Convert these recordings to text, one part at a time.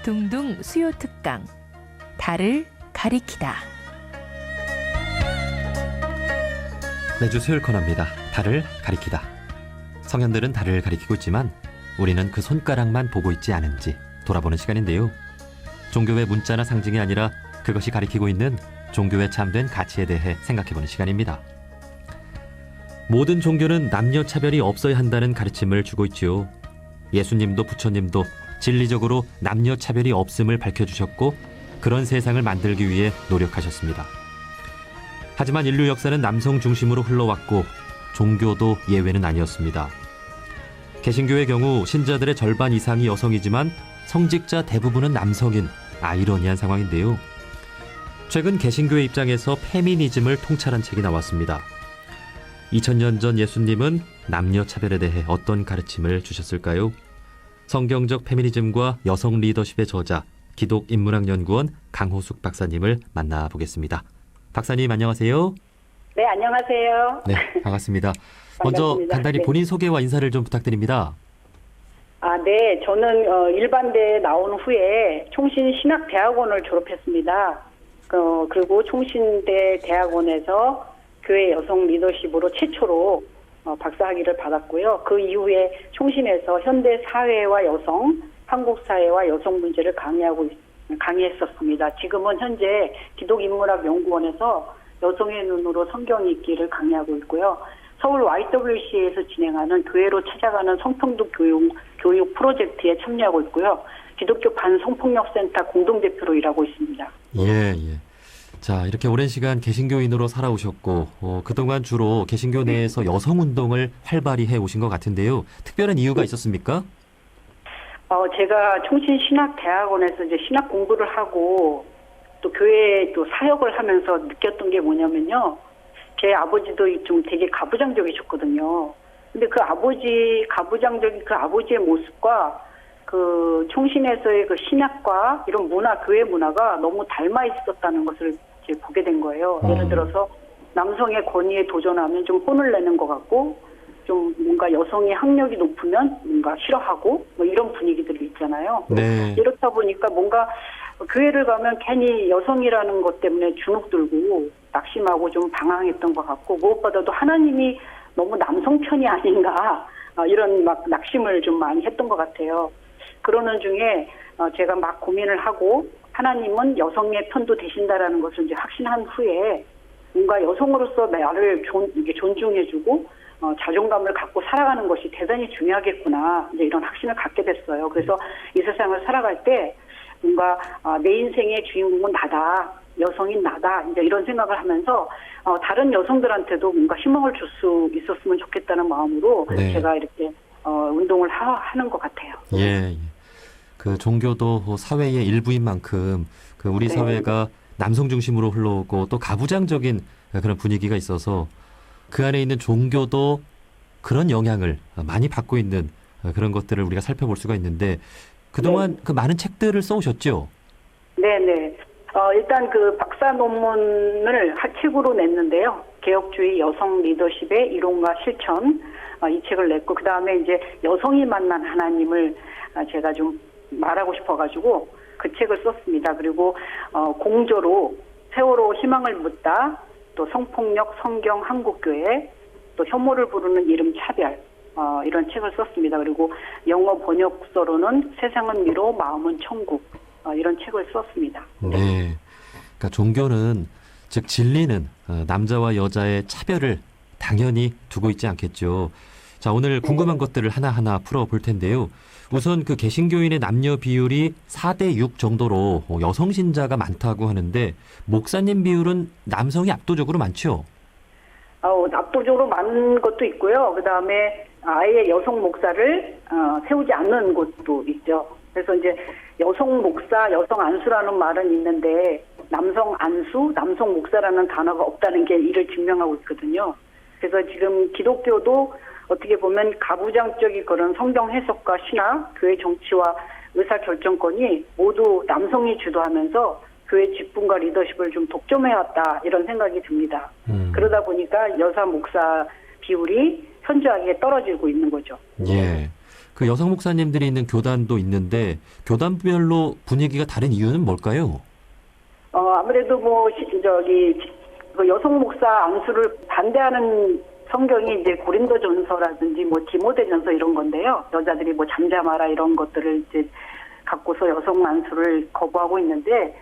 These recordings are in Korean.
둥둥 수요 특강 달을 가리키다. 매주 수요일 코너입니다. 달을 가리키다. 성현들은 달을 가리키고 있지만 우리는 그 손가락만 보고 있지 않은지 돌아보는 시간인데요. 종교의 문자나 상징이 아니라 그것이 가리키고 있는 종교의 참된 가치에 대해 생각해보는 시간입니다. 모든 종교는 남녀 차별이 없어야 한다는 가르침을 주고 있지요. 예수님도 부처님도 진리적으로 남녀 차별이 없음을 밝혀주셨고 그런 세상을 만들기 위해 노력하셨습니다. 하지만 인류 역사는 남성 중심으로 흘러왔고 종교도 예외는 아니었습니다. 개신교의 경우 신자들의 절반 이상이 여성이지만 성직자 대부분은 남성인 아이러니한 상황인데요. 최근 개신교의 입장에서 페미니즘을 통찰한 책이 나왔습니다. 2000년 전 예수님은 남녀 차별에 대해 어떤 가르침을 주셨을까요? 성경적 페미니즘과 여성 리더십의 저자, 기독인문학연구원 강호숙 박사님을 만나보겠습니다. 박사님 안녕하세요. 네, 안녕하세요. 네, 반갑습니다. 먼저 반갑습니다. 간단히 네. 본인 소개와 인사를 좀 부탁드립니다. 네, 저는 일반대에 나온 후에 총신신학대학원을 졸업했습니다. 그리고 총신대 대학원에서 교회 여성 리더십으로 최초로 박사학위를 받았고요. 그 이후에 총신에서 현대 사회와 여성, 한국 사회와 여성 문제를 강의했었습니다. 지금은 현재 기독인문학연구원에서 여성의 눈으로 성경 읽기를 강의하고 있고요. 서울 YWCA에서 진행하는 교회로 찾아가는 성평등 교육 프로젝트에 참여하고 있고요. 기독교 반성폭력센터 공동대표로 일하고 있습니다. 예. 자, 이렇게 오랜 시간 개신교인으로 살아오셨고 그동안 주로 개신교 내에서 여성운동을 활발히 해오신 것 같은데요. 특별한 이유가 있었습니까? 제가 총신신학대학원에서 이제 신학 공부를 하고 또 교회에 또 사역을 하면서 느꼈던 게 뭐냐면요. 제 아버지도 좀 되게 가부장적이셨거든요. 근데 그 가부장적인 그 아버지의 모습과 그 총신에서의 그 신학과 이런 문화, 교회 문화가 너무 닮아 있었다는 것을 이제 보게 된 거예요. 예를 들어서 남성의 권위에 도전하면 좀 혼을 내는 것 같고, 좀 뭔가 여성의 학력이 높으면 뭔가 싫어하고, 뭐 이런 분위기들이 있잖아요. 네. 이렇다 보니까 뭔가 교회를 가면 괜히 여성이라는 것 때문에 주눅 들고 낙심하고 좀 방황했던 것 같고, 무엇보다도 하나님이 너무 남성 편이 아닌가, 이런 막 낙심을 좀 많이 했던 것 같아요. 그러는 중에 제가 막 고민을 하고 하나님은 여성의 편도 되신다라는 것을 이제 확신한 후에 뭔가 여성으로서 나를 존중해주고 자존감을 갖고 살아가는 것이 대단히 중요하겠구나, 이제 이런 확신을 갖게 됐어요. 그래서 이 세상을 살아갈 때 뭔가 내 인생의 주인공은 나다, 여성인 나다, 이제 이런 생각을 하면서 다른 여성들한테도 뭔가 희망을 줄 수 있었으면 좋겠다는 마음으로 네. 제가 이렇게 운동을 하는 것 같아요. 예. 그 종교도 사회의 일부인 만큼 그 우리 네. 사회가 남성 중심으로 흘러오고 또 가부장적인 그런 분위기가 있어서 그 안에 있는 종교도 그런 영향을 많이 받고 있는 그런 것들을 우리가 살펴볼 수가 있는데 그동안 그 많은 책들을 써오셨죠? 네네. 일단 그 박사 논문을 책으로 냈는데요. 개혁주의 여성 리더십의 이론과 실천, 이 책을 냈고, 그 다음에 이제 여성이 만난 하나님을 제가 좀 말하고 싶어가지고 그 책을 썼습니다. 그리고 공저로 세월호 희망을 묻다, 또 성폭력, 성경, 한국교회, 또 혐오를 부르는 이름 차별, 이런 책을 썼습니다. 그리고 영어 번역서로는 세상은 미로, 마음은 천국, 이런 책을 썼습니다. 네. 그러니까 종교는 즉 진리는 남자와 여자의 차별을 당연히 두고 있지 않겠죠. 자, 오늘 궁금한 것들을 하나하나 풀어볼 텐데요. 우선 그 개신교인의 남녀 비율이 4대 6 정도로 여성 신자가 많다고 하는데 목사님 비율은 남성이 압도적으로 많죠? 압도적으로 많은 것도 있고요. 그 다음에 아예 여성 목사를 세우지 않는 곳도 있죠. 그래서 이제 여성 목사, 여성 안수라는 말은 있는데 남성 안수, 남성 목사라는 단어가 없다는 게 이를 증명하고 있거든요. 그래서 지금 기독교도 어떻게 보면 가부장적인 그런 성경 해석과 신학, 교회 정치와 의사결정권이 모두 남성이 주도하면서 교회 직분과 리더십을 좀 독점해왔다, 이런 생각이 듭니다. 그러다 보니까 여사 목사 비율이 현저하게 떨어지고 있는 거죠. 예. 그 여성 목사님들이 있는 교단도 있는데 교단별로 분위기가 다른 이유는 뭘까요? 아무래도 그 여성 목사 안수를 반대하는 성경이 이제 고린도전서라든지 디모데전서 이런 건데요. 여자들이 잠잠하라 이런 것들을 이제 갖고서 여성 안수를 거부하고 있는데,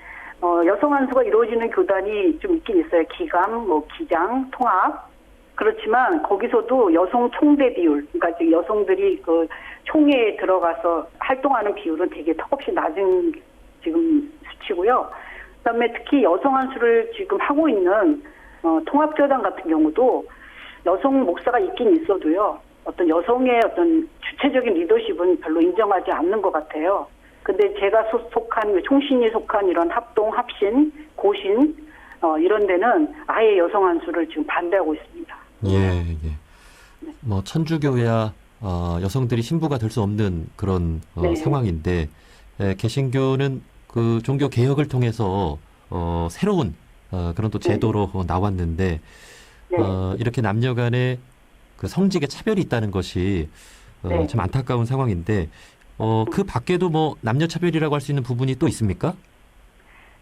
여성 안수가 이루어지는 교단이 좀 있긴 있어요. 기감, 기장, 통합. 그렇지만 거기서도 여성 총대 비율, 그러니까 지금 여성들이 그 총회에 들어가서 활동하는 비율은 되게 턱없이 낮은 지금 수치고요. 그다음에 특히 여성 안수를 지금 하고 있는 통합교단 같은 경우도 여성 목사가 있긴 있어도요. 어떤 여성의 어떤 주체적인 리더십은 별로 인정하지 않는 것 같아요. 근데 제가 속한 총신이 속한 이런 합동, 합신, 고신 이런 데는 아예 여성 안수를 지금 반대하고 있습니다. 예. 천주교야 여성들이 신부가 될 수 없는 그런 네. 상황인데 개신교는 그 종교 개혁을 통해서 새로운 그런 또 제도로 나왔는데 네. 이렇게 남녀 간의 그 성직의 차별이 있다는 것이 네. 참 안타까운 상황인데 그 밖에도 남녀 차별이라고 할 수 있는 부분이 또 있습니까?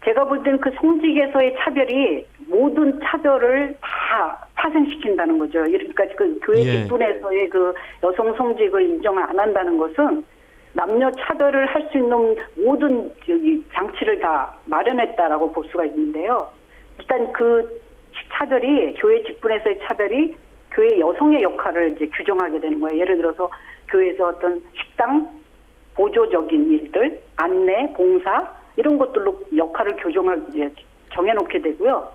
제가 볼 때는 그 성직에서의 차별이 모든 차별을 다 파생시킨다는 거죠. 그러니까 그 교회 예. 직분에서의 그 여성 성직을 인정을 안 한다는 것은 남녀 차별을 할 수 있는 모든 장치를 다 마련했다라고 볼 수가 있는데요. 일단 그 차별이 교회 직분에서의 차별이 교회 여성의 역할을 이제 규정하게 되는 거예요. 예를 들어서 교회에서 어떤 식당, 보조적인 일들, 안내, 봉사 이런 것들로 역할을 이제 정해놓게 되고요.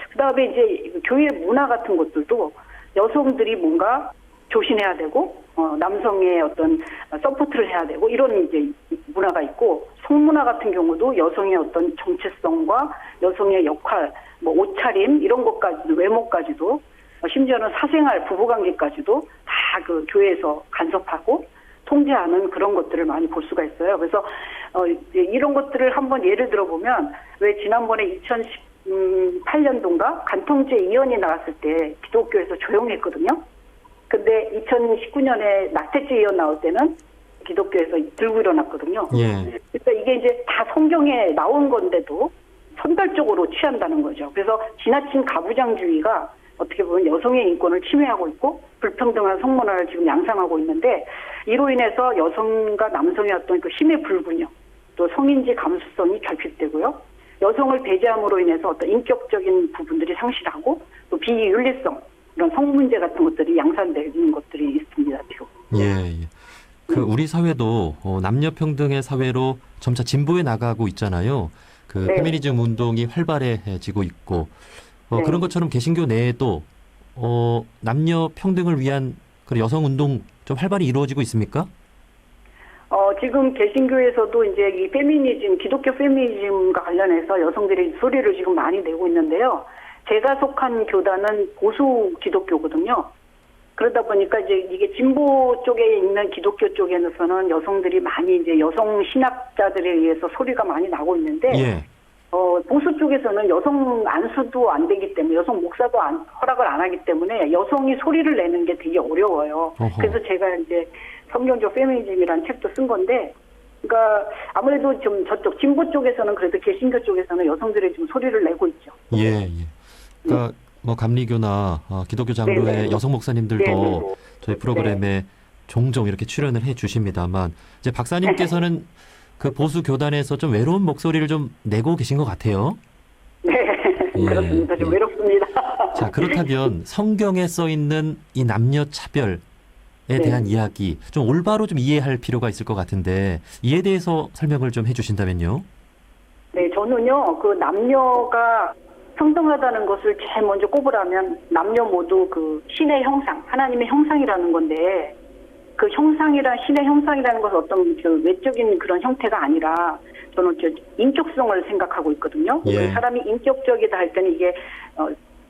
그다음에 이제 교회 문화 같은 것들도 여성들이 뭔가 조신해야 되고 남성의 어떤 서포트를 해야 되고 이런 이제 문화가 있고, 성문화 같은 경우도 여성의 어떤 정체성과 여성의 역할, 옷차림 이런 것까지도, 외모까지도, 심지어는 사생활, 부부관계까지도 다 그 교회에서 간섭하고 통제하는 그런 것들을 많이 볼 수가 있어요. 그래서 이런 것들을 한번 예를 들어보면, 왜 지난번에 2018년도인가 간통죄 의원이 나왔을 때 기독교에서 조용했거든요. 근데 2019년에 낙태죄 의원 나올 때는 기독교에서 들고 일어났거든요. 예. 그러니까 이게 이제 다 성경에 나온 건데도 선별적으로 취한다는 거죠. 그래서 지나친 가부장주의가 어떻게 보면 여성의 인권을 침해하고 있고 불평등한 성문화를 지금 양상하고 있는데, 이로 인해서 여성과 남성의 어떤 그 힘의 불균형, 또 성인지 감수성이 결핍되고요. 여성을 배제함으로 인해서 어떤 인격적인 부분들이 상실하고 또 비윤리성, 이런 성 문제 같은 것들이 양산되는 것들이 있습니다, 지금. 예. 그 우리 사회도 남녀 평등의 사회로 점차 진보해 나가고 있잖아요. 그 네. 페미니즘 운동이 활발해지고 있고 네. 그런 것처럼 개신교 내에도 남녀 평등을 위한 그런 여성 운동 좀 활발히 이루어지고 있습니까? 지금 개신교에서도 이제 이 페미니즘, 기독교 페미니즘과 관련해서 여성들이 소리를 지금 많이 내고 있는데요. 제가 속한 교단은 보수 기독교거든요. 그러다 보니까 이제 이게 진보 쪽에 있는 기독교 쪽에서는 여성들이 많이 이제 여성 신학자들에 의해서 소리가 많이 나고 있는데, 예. 보수 쪽에서는 여성 안수도 안 되기 때문에, 여성 목사도 허락을 안 하기 때문에 여성이 소리를 내는 게 되게 어려워요. 어허. 그래서 제가 이제 성경적 페미니즘이라는 책도 쓴 건데, 그러니까 아무래도 좀 저쪽 진보 쪽에서는, 그래도 개신교 쪽에서는 여성들이 좀 소리를 내고 있죠. 예. 그러니까 감리교나 기독교 장로의 네네. 여성 목사님들도 네네. 저희 프로그램에 종종 이렇게 출연을 해 주십니다만, 이제 박사님께서는 그 보수 교단에서 좀 외로운 목소리를 좀 내고 계신 것 같아요. 네, 예, 그렇습니다. 좀 예. 외롭습니다. 자, 그렇다면 성경에 써 있는 이 남녀 차별에 대한 이야기 좀 올바로 좀 이해할 필요가 있을 것 같은데, 이에 대해서 설명을 좀 해주신다면요. 네, 저는요, 그 남녀가 평등하다는 것을 제일 먼저 꼽으라면, 남녀 모두 그 신의 형상, 하나님의 형상이라는 건데, 그 형상이란, 신의 형상이라는 것은 어떤 그 외적인 그런 형태가 아니라, 저는 인격성을 생각하고 있거든요. 예. 사람이 인격적이다 할 때는 이게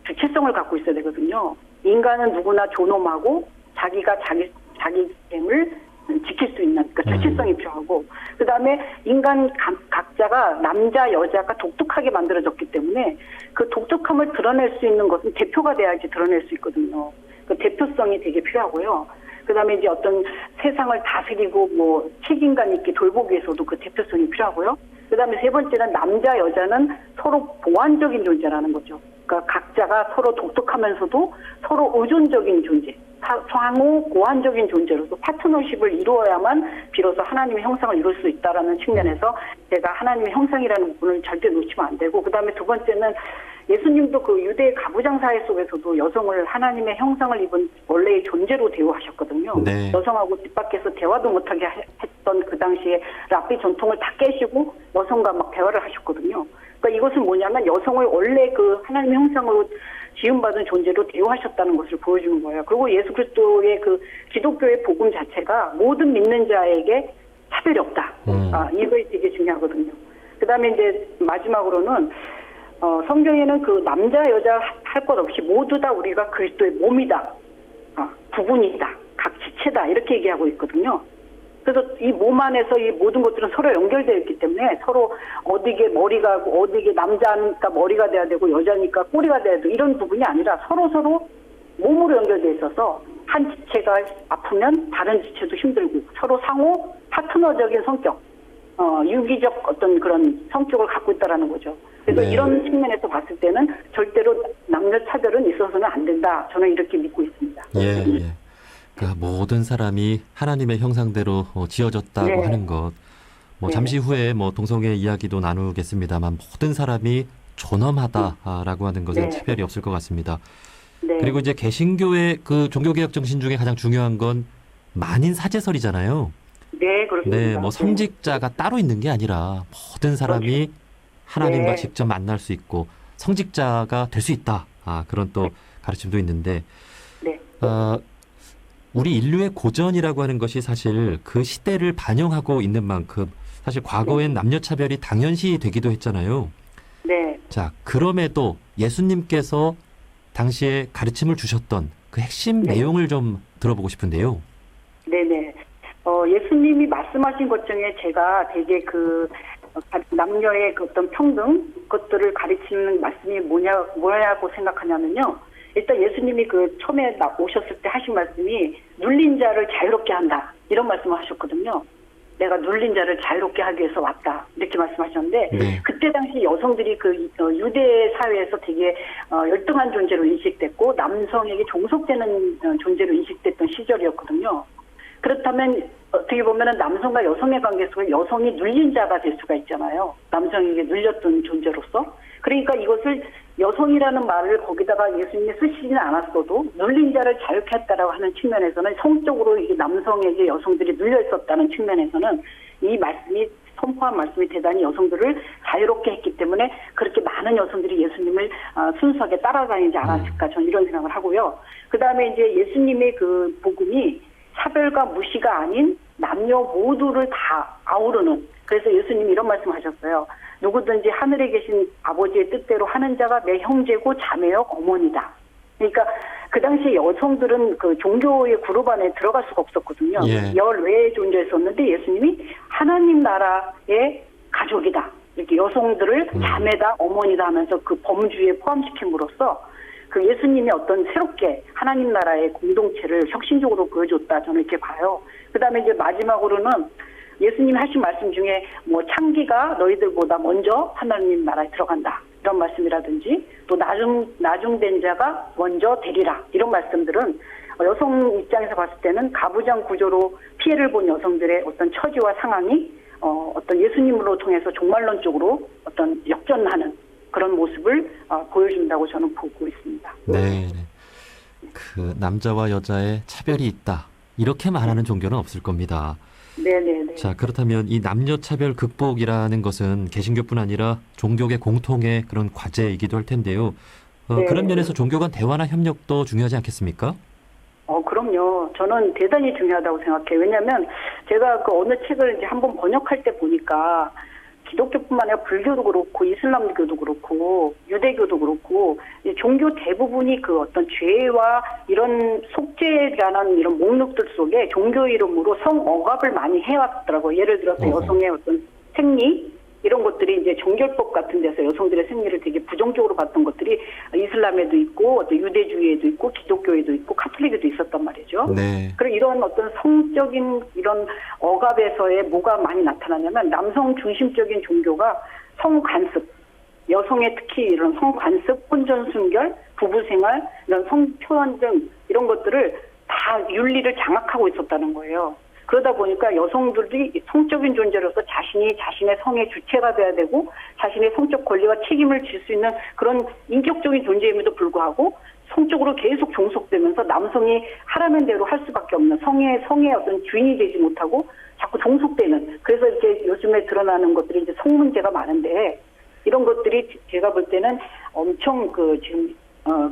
주체성을 갖고 있어야 되거든요. 인간은 누구나 존엄하고 자기가 자기됨을 지킬 수 있는, 그러니까 주체성이 필요하고, 그 다음에 인간 각자가, 남자 여자가 독특하게 만들어졌기 때문에 그 독특함을 드러낼 수 있는 것은 대표가 돼야지 드러낼 수 있거든요. 그 대표성이 되게 필요하고요. 그다음에 이제 어떤 세상을 다스리고 뭐 책임감 있게 돌보기 위해서도 그 대표성이 필요하고요. 그다음에 세 번째는 남자 여자는 서로 보완적인 존재라는 거죠. 그러니까 각자가 서로 독특하면서도 서로 의존적인 존재, 상호 보완적인 존재로서 파트너십을 이루어야만 비로소 하나님의 형상을 이룰 수 있다라는 측면에서 제가 하나님의 형상이라는 부분을 절대 놓치면 안 되고, 그다음에 두 번째는 예수님도 그 유대 가부장 사회 속에서도 여성을 하나님의 형상을 입은 원래의 존재로 대우하셨거든요. 네. 여성하고 집 밖에서 대화도 못하게 했던 그 당시에 랍비 전통을 다 깨시고 여성과 막 대화를 하셨거든요. 그러니까 이것은 뭐냐면 여성을 원래 그 하나님의 형상으로 지음받은 존재로 대우하셨다는 것을 보여주는 거예요. 그리고 예수 그리스도의 그 기독교의 복음 자체가 모든 믿는 자에게 차별이 없다. 이거에 되게 중요하거든요. 그다음에 이제 마지막으로는 성경에는 그 남자 여자 할 것 없이 모두 다 우리가 그리스도의 몸이다, 부분이다, 각 지체다 이렇게 얘기하고 있거든요. 그래서 이 몸 안에서 이 모든 것들은 서로 연결되어 있기 때문에 서로 어디게 머리가 하고 어디게 남자니까 머리가 돼야 되고 여자니까 꼬리가 돼야 되고 이런 부분이 아니라 서로 몸으로 연결되어 있어서 한 지체가 아프면 다른 지체도 힘들고 서로 상호 파트너적인 성격, 유기적 어떤 그런 성격을 갖고 있다라는 거죠. 그래서 네. 이런 측면에서 봤을 때는 절대로 남녀 차별은 있어서는 안 된다. 저는 이렇게 믿고 있습니다. 예. 그러니까 모든 사람이 하나님의 형상대로 지어졌다고 네. 하는 것. 뭐 네. 잠시 후에 뭐 동성애 이야기도 나누겠습니다만 모든 사람이 존엄하다라고 하는 것에 네. 차별이 없을 것 같습니다. 네. 그리고 이제 개신교의 그 종교개혁 정신 중에 가장 중요한 건 만인 사제설이잖아요. 네, 그렇습니다. 네, 뭐 성직자가 따로 있는 게 아니라 모든 사람이 하나님과 네. 직접 만날 수 있고 성직자가 될 수 있다. 그런 또 가르침도 있는데, 네. 우리 인류의 고전이라고 하는 것이 사실 그 시대를 반영하고 있는 만큼 사실 과거엔 남녀차별이 당연시 되기도 했잖아요. 네. 자, 그럼에도 예수님께서 당시에 가르침을 주셨던 그 핵심 네. 내용을 좀 들어보고 싶은데요. 네네. 예수님이 말씀하신 것 중에 제가 되게 그 남녀의 그 어떤 평등 그것들을 가르치는 말씀이 뭐냐고 생각하냐면요. 일단 예수님이 그 처음에 오셨을 때 하신 말씀이 눌린 자를 자유롭게 한다. 이런 말씀을 하셨거든요. 내가 눌린 자를 자유롭게 하기 위해서 왔다. 이렇게 말씀하셨는데 네. 그때 당시 여성들이 그 유대 사회에서 되게 열등한 존재로 인식됐고 남성에게 종속되는 존재로 인식됐던 시절이었거든요. 그렇다면 어떻게 보면은 남성과 여성의 관계 속에 여성이 눌린 자가 될 수가 있잖아요. 남성에게 눌렸던 존재로서. 그러니까 이것을 여성이라는 말을 거기다가 예수님이 쓰시지는 않았어도 눌린 자를 자유케 했다라고 하는 측면에서는 성적으로 이게 남성에게 여성들이 눌려 있었다는 측면에서는 이 말씀이 선포한 말씀이 대단히 여성들을 자유롭게 했기 때문에 그렇게 많은 여성들이 예수님을 순수하게 따라다니지 않았을까 저는 이런 생각을 하고요. 그다음에 이제 예수님의 그 복음이 차별과 무시가 아닌 남녀 모두를 다 아우르는, 그래서 예수님이 이런 말씀하셨어요. 누구든지 하늘에 계신 아버지의 뜻대로 하는 자가 내 형제고 자매요 어머니다. 그러니까 그 당시에 여성들은 그 종교의 그룹 안에 들어갈 수가 없었거든요. 예. 열외에 존재했었는데 예수님이 하나님 나라의 가족이다. 이렇게 여성들을 자매다 어머니다 하면서 그 범주에 포함시킴으로써 그 예수님이 어떤 새롭게 하나님 나라의 공동체를 혁신적으로 보여줬다. 저는 이렇게 봐요. 그 다음에 이제 마지막으로는 예수님이 하신 말씀 중에 뭐 창기가 너희들보다 먼저 하나님 나라에 들어간다. 이런 말씀이라든지 또 나중된 자가 먼저 되리라. 이런 말씀들은 여성 입장에서 봤을 때는 가부장 구조로 피해를 본 여성들의 어떤 처지와 상황이 어떤 예수님으로 통해서 종말론적으로 어떤 역전하는 그런 모습을 보여준다고 저는 보고 있습니다. 네. 그 남자와 여자의 차별이 있다. 이렇게 말하는 종교는 없을 겁니다. 네네네. 자, 그렇다면 이 남녀차별 극복이라는 것은 개신교뿐 아니라 종교계 공통의 그런 과제이기도 할 텐데요. 네. 그런 면에서 종교 간 대화나 협력도 중요하지 않겠습니까? 그럼요. 저는 대단히 중요하다고 생각해요. 왜냐하면 제가 그 어느 책을 이제 한번 번역할 때 보니까 기독교뿐만 아니라 불교도 그렇고 이슬람교도 그렇고 유대교도 그렇고 종교 대부분이 그 어떤 죄와 이런 속죄라는 이런 목록들 속에 종교 이름으로 성억압을 많이 해왔더라고요. 예를 들어서 여성의 어떤 생리, 이런 것들이 이제 정결법 같은 데서 여성들의 생리를 되게 부정적으로 봤던 것들이 이슬람에도 있고 어떤 유대주의에도 있고 기독교에도 있고 카톨릭에도 있었단 말이죠. 네. 그리고 이런 어떤 성적인 이런 억압에서의 뭐가 많이 나타나냐면 남성 중심적인 종교가 성관습, 여성의 특히 이런 성관습, 혼전 순결, 부부생활, 이런 성표현 등 이런 것들을 다 윤리를 장악하고 있었다는 거예요. 그러다 보니까 여성들이 성적인 존재로서 자신이 자신의 성의 주체가 돼야 되고 자신의 성적 권리와 책임을 질 수 있는 그런 인격적인 존재임에도 불구하고 성적으로 계속 종속되면서 남성이 하라는 대로 할 수밖에 없는 성의 어떤 주인이 되지 못하고 자꾸 종속되는, 그래서 이제 요즘에 드러나는 것들이 이제 성 문제가 많은데, 이런 것들이 제가 볼 때는 엄청 지금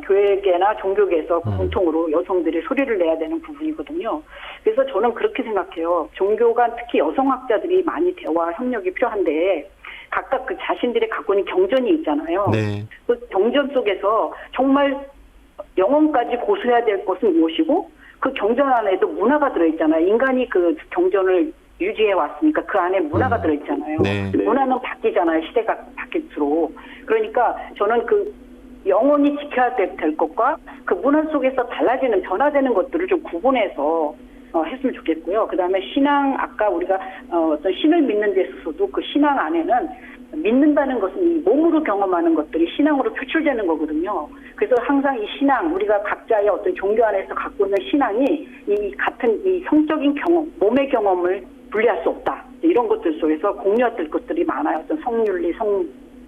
교회계나 종교계에서 공통으로 여성들이 소리를 내야 되는 부분이거든요. 그래서 저는 그렇게 생각해요. 종교 간 특히 여성학자들이 많이 대화 협력이 필요한데, 각각 그 자신들이 갖고 있는 경전이 있잖아요. 네. 그 경전 속에서 정말 영혼까지 고수해야 될 것은 무엇이고, 그 경전 안에도 문화가 들어있잖아요. 인간이 그 경전을 유지해 왔으니까 그 안에 문화가 들어있잖아요. 네. 문화는 바뀌잖아요. 시대가 바뀔수록. 그러니까 저는 그 영원히 지켜야 될 것과 그 문화 속에서 달라지는 변화되는 것들을 좀 구분해서 했으면 좋겠고요. 그다음에 신앙, 아까 우리가 어떤 신을 믿는 데 있어서도 그 신앙 안에는 믿는다는 것은 이 몸으로 경험하는 것들이 신앙으로 표출되는 거거든요. 그래서 항상 이 신앙, 우리가 각자의 어떤 종교 안에서 갖고 있는 신앙이 이 같은 이 성적인 경험, 몸의 경험을 분리할 수 없다. 이런 것들 속에서 공유할 것들이 많아요. 어떤 성윤리,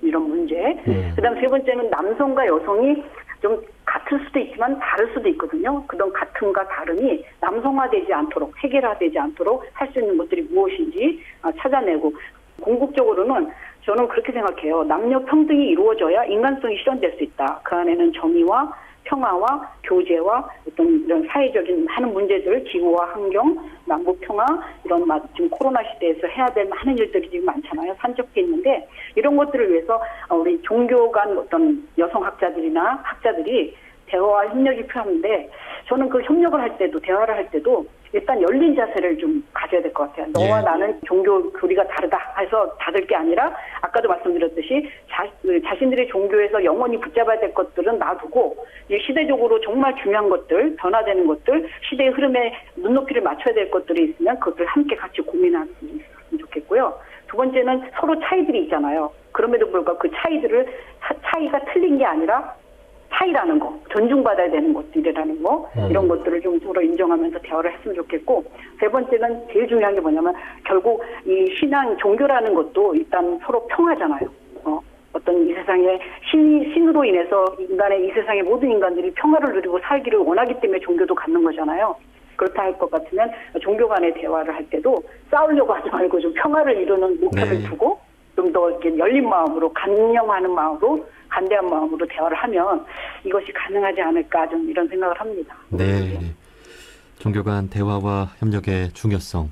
이런 문제. 그다음 세 번째는 남성과 여성이 좀 같을 수도 있지만 다를 수도 있거든요. 그런 같음과 다름이 남성화되지 않도록, 해결화되지 않도록 할 수 있는 것들이 무엇인지 찾아내고, 궁극적으로는 저는 그렇게 생각해요. 남녀 평등이 이루어져야 인간성이 실현될 수 있다. 그 안에는 정의와 평화와 교제와 어떤 이런 사회적인 많은 문제들, 기후와 환경, 남북 평화, 이런 지금 코로나 시대에서 해야 될 많은 일들이 지금 많잖아요. 산적해 있는데, 이런 것들을 위해서 우리 종교 간 어떤 여성학자들이나 학자들이 대화와 협력이 필요한데, 저는 그 협력을 할 때도, 대화를 할 때도 일단 열린 자세를 좀 가져야 될 것 같아요. 너와 나는 종교 교리가 다르다 해서 닫을 게 아니라, 아까도 말씀드렸듯이 자신들의 종교에서 영원히 붙잡아야 될 것들은 놔두고, 시대적으로 정말 중요한 것들, 변화되는 것들, 시대의 흐름에 눈높이를 맞춰야 될 것들이 있으면 그것을 함께 같이 고민하면 좋겠고요. 두 번째는 서로 차이들이 있잖아요. 그럼에도 불구하고 그 차이가 틀린 게 아니라 차이라는 거, 존중받아야 되는 것들이라는 거, 이런 것들을 좀 서로 인정하면서 대화를 했으면 좋겠고, 세 번째는 제일 중요한 게 뭐냐면, 결국 이 신앙, 종교라는 것도 일단 서로 평화잖아요. 어떤 이 세상에 신으로 인해서 이 세상의 모든 인간들이 평화를 누리고 살기를 원하기 때문에 종교도 갖는 거잖아요. 그렇다 할 것 같으면 종교 간의 대화를 할 때도 싸우려고 하지 말고 좀 평화를 이루는 목표를 두고 좀 더 이렇게 열린 마음으로, 간념하는 마음으로, 간대한 마음으로 대화를 하면 이것이 가능하지 않을까, 좀 이런 생각을 합니다. 네. 종교 간 대화와 협력의 중요성,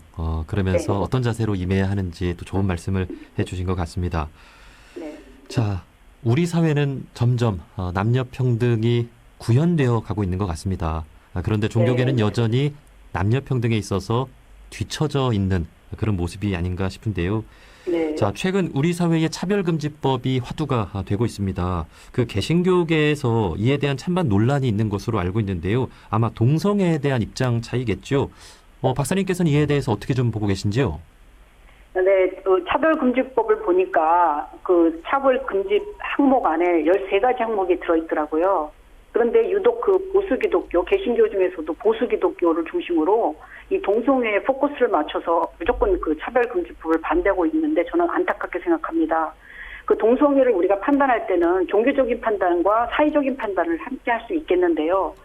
그러면서 네. 어떤 자세로 임해야 하는지 또 좋은 말씀을 해주신 것 같습니다. 네. 자, 우리 사회는 점점 남녀 평등이 구현되어 가고 있는 것 같습니다. 그런데 종교계는 여전히 남녀 평등에 있어서 뒤처져 있는 그런 모습이 아닌가 싶은데요. 네. 자, 최근 우리 사회의 차별금지법이 화두가 되고 있습니다. 그 개신교계에서 이에 대한 찬반 논란이 있는 것으로 알고 있는데요. 아마 동성애에 대한 입장 차이겠죠. 박사님께서는 이에 대해서 어떻게 좀 보고 계신지요? 네, 차별금지법을 보니까 그 차별금지 항목 안에 13가지 항목이 들어있더라고요. 그런데 유독 그 보수기독교, 개신교 중에서도 보수기독교를 중심으로 이 동성애에 포커스를 맞춰서 무조건 그 차별금지법을 반대하고 있는데, 저는 안타깝게 생각합니다. 그 동성애를 우리가 판단할 때는 종교적인 판단과 사회적인 판단을 함께 할 수 있겠는데요.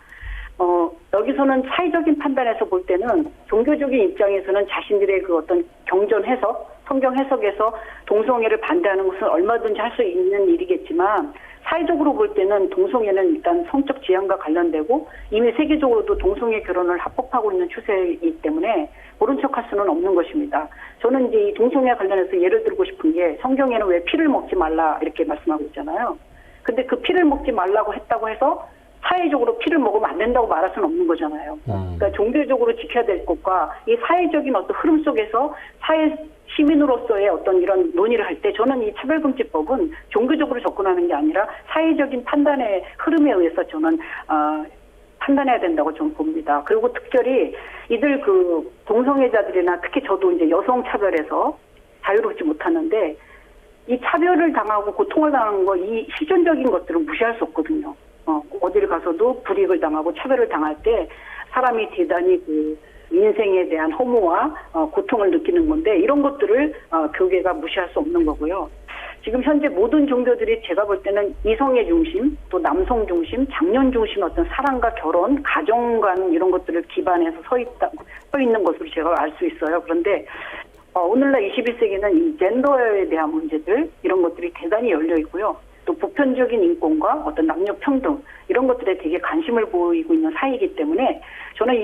여기서는 사회적인 판단에서 볼 때는 종교적인 입장에서는 자신들의 그 어떤 경전 해석, 성경 해석에서 동성애를 반대하는 것은 얼마든지 할 수 있는 일이겠지만, 사회적으로 볼 때는 동성애는 일단 성적 지향과 관련되고 이미 세계적으로도 동성애 결혼을 합법화하고 있는 추세이기 때문에 모른 척할 수는 없는 것입니다. 저는 이제 이 동성애 관련해서 예를 들고 싶은 게, 성경에는 왜 피를 먹지 말라 이렇게 말씀하고 있잖아요. 근데 그 피를 먹지 말라고 했다고 해서 사회적으로 피를 먹으면 안 된다고 말할 수는 없는 거잖아요. 그러니까 종교적으로 지켜야 될 것과 이 사회적인 어떤 흐름 속에서 사회 시민으로서의 어떤 이런 논의를 할 때 저는 이 차별금지법은 종교적으로 접근하는 게 아니라 사회적인 판단의 흐름에 의해서 저는 판단해야 된다고 저는 봅니다. 그리고 특별히 이들 그 동성애자들이나 특히 저도 이제 여성 차별에서 자유롭지 못하는데 이 차별을 당하고 고통을 당하는 거 이 실존적인 것들은 무시할 수 없거든요. 어디를 가서도 불이익을 당하고 차별을 당할 때 사람이 대단히 그 인생에 대한 허무와 고통을 느끼는 건데 이런 것들을 교계가 무시할 수 없는 거고요. 지금 현재 모든 종교들이 제가 볼 때는 이성의 중심, 또 남성 중심, 장년 중심 어떤 사랑과 결혼, 가정관 이런 것들을 기반해서 서 있는 것으로 제가 알 수 있어요. 그런데 오늘날 21세기는 이 젠더에 대한 문제들 이런 것들이 대단히 열려 있고요. 또 보편적인 인권과 어떤 남녀 평등 이런 것들에 되게 관심을 보이고 있는 사회이기 때문에 저는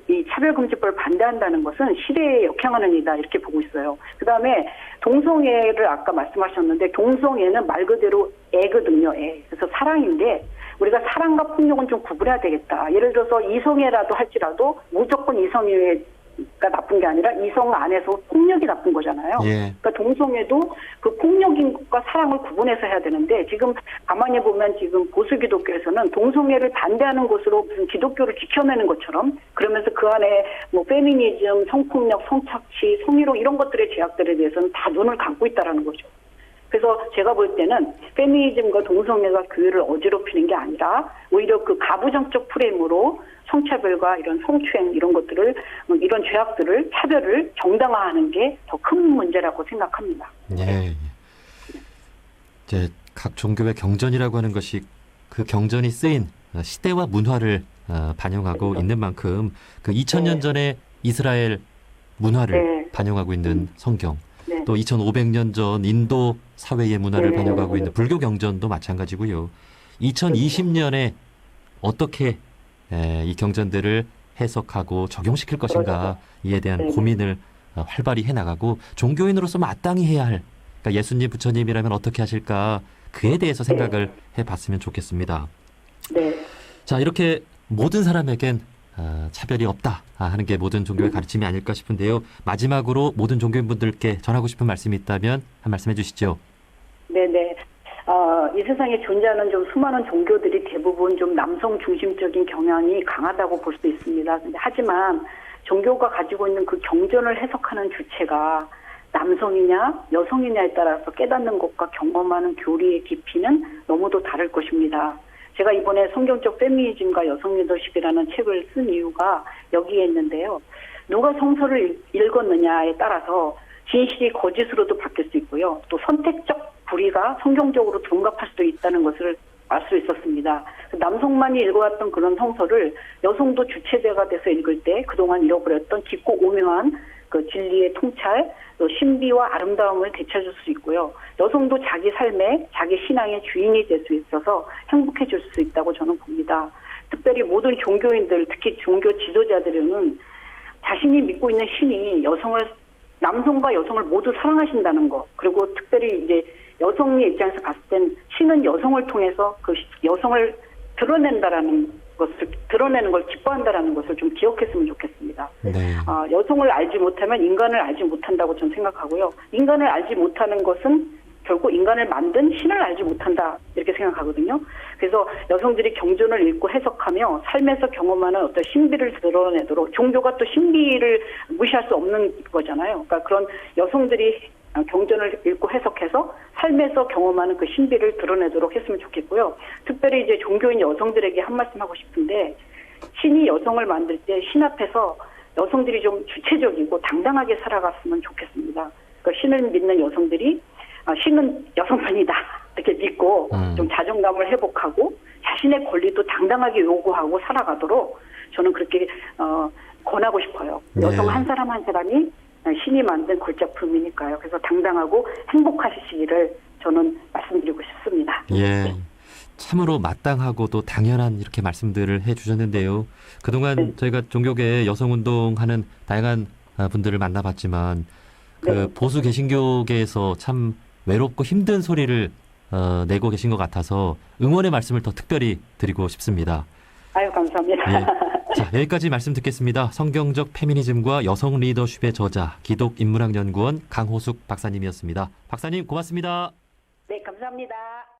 이 차별금지법을 반대한다는 것은 시대에 역행하는 일이다 이렇게 보고 있어요. 그다음에 동성애를 아까 말씀하셨는데 동성애는 말 그대로 애거든요. 애. 그래서 사랑인데 우리가 사랑과 폭력은 좀 구분해야 되겠다. 예를 들어서 이성애라도 할지라도 무조건 이성애가 나쁜 게 아니라 이성 안에서 폭력이 나쁜 거잖아요. 예. 그러니까 동성애도 그 폭력인 것과 사랑을 구분해서 해야 되는데 지금 가만히 보면 지금 보수 기독교에서는 동성애를 반대하는 것으로 무슨 기독교를 지켜내는 것처럼 그러면서 그 안에 뭐 페미니즘, 성폭력, 성착취, 성희롱 이런 것들의 제약들에 대해서는 다 눈을 감고 있다라는 거죠. 그래서 제가 볼 때는 페미니즘과 동성애가 교회를 어지럽히는 게 아니라 오히려 그 가부장적 프레임으로 성차별과 이런 성추행 이런 것들을 이런 죄악들을 차별을 정당화하는 게 더 큰 문제라고 생각합니다. 예. 이제 각 종교의 경전이라고 하는 것이 그 경전이 쓰인 시대와 문화를 반영하고 그렇죠. 있는 만큼 그 2000년 전에 이스라엘 문화를 반영하고 있는 성경, 또 2500년 전 인도 사회의 문화를 반영하고 있는 불교 경전도 마찬가지고요. 2020년에 어떻게 이 경전들을 해석하고 적용시킬 것인가 이에 대한 고민을 활발히 해나가고 종교인으로서 마땅히 해야 할 그러니까 예수님 부처님이라면 어떻게 하실까 그에 대해서 생각을 해봤으면 좋겠습니다. 네. 자 이렇게 모든 사람에겐 차별이 없다 하는 게 모든 종교의 가르침이 아닐까 싶은데요. 마지막으로 모든 종교인분들께 전하고 싶은 말씀이 있다면 한 말씀 해주시죠. 네네. 이 세상에 존재하는 좀 수많은 종교들이 대부분 좀 남성 중심적인 경향이 강하다고 볼 수 있습니다. 근데 하지만 종교가 가지고 있는 그 경전을 해석하는 주체가 남성이냐 여성이냐에 따라서 깨닫는 것과 경험하는 교리의 깊이는 너무도 다를 것입니다. 제가 이번에 성경적 페미니즘과 여성 리더십이라는 책을 쓴 이유가 여기에 있는데요. 누가 성서를 읽었느냐에 따라서 진실이 거짓으로도 바뀔 수 있고요. 또 선택적 불의가 성경적으로 둔갑할 수도 있다는 것을 알 수 있었습니다. 남성만이 읽어왔던 그런 성서를 여성도 주체자가 돼서 읽을 때 그동안 잃어버렸던 깊고 오묘한 그 진리의 통찰, 또 신비와 아름다움을 되찾을 수 있고요. 여성도 자기 삶에 자기 신앙의 주인이 될 수 있어서 행복해질 수 있다고 저는 봅니다. 특별히 모든 종교인들, 특히 종교 지도자들은 자신이 믿고 있는 신이 남성과 여성을 모두 사랑하신다는 것, 그리고 특별히 이제 여성의 입장에서 봤을 땐 신은 여성을 통해서 그 여성을 드러내는 걸 기뻐한다라는 것을 좀 기억했으면 좋겠습니다. 네. 여성을 알지 못하면 인간을 알지 못한다고 저는 생각하고요. 인간을 알지 못하는 것은 결국 인간을 만든 신을 알지 못한다 이렇게 생각하거든요. 그래서 여성들이 경전을 읽고 해석하며 삶에서 경험하는 어떤 신비를 드러내도록 종교가 또 신비를 무시할 수 없는 거잖아요. 그러니까 그런 여성들이 경전을 읽고 해석해서 삶에서 경험하는 그 신비를 드러내도록 했으면 좋겠고요. 특별히 이제 종교인 여성들에게 한 말씀 하고 싶은데 신이 여성을 만들 때 신 앞에서 여성들이 좀 주체적이고 당당하게 살아갔으면 좋겠습니다. 그러니까 신을 믿는 여성들이 신은 여성편이다 이렇게 믿고 좀 자존감을 회복하고 자신의 권리도 당당하게 요구하고 살아가도록 저는 그렇게 권하고 싶어요. 여성 한 사람 한 사람이 신이 만든 걸작품이니까요. 그래서 당당하고 행복하시기를 저는 말씀드리고 싶습니다. 예. 참으로 마땅하고도 당연한 이렇게 말씀들을 해주셨는데요. 그동안 저희가 종교계에 여성운동하는 다양한 분들을 만나봤지만 그 보수 개신교계에서 참 외롭고 힘든 소리를 내고 계신 것 같아서 응원의 말씀을 더 특별히 드리고 싶습니다. 아유, 감사합니다. 예. 자, 여기까지 말씀 듣겠습니다. 성경적 페미니즘과 여성 리더십의 저자, 기독인문학연구원 강호숙 박사님이었습니다. 박사님 고맙습니다. 네, 감사합니다.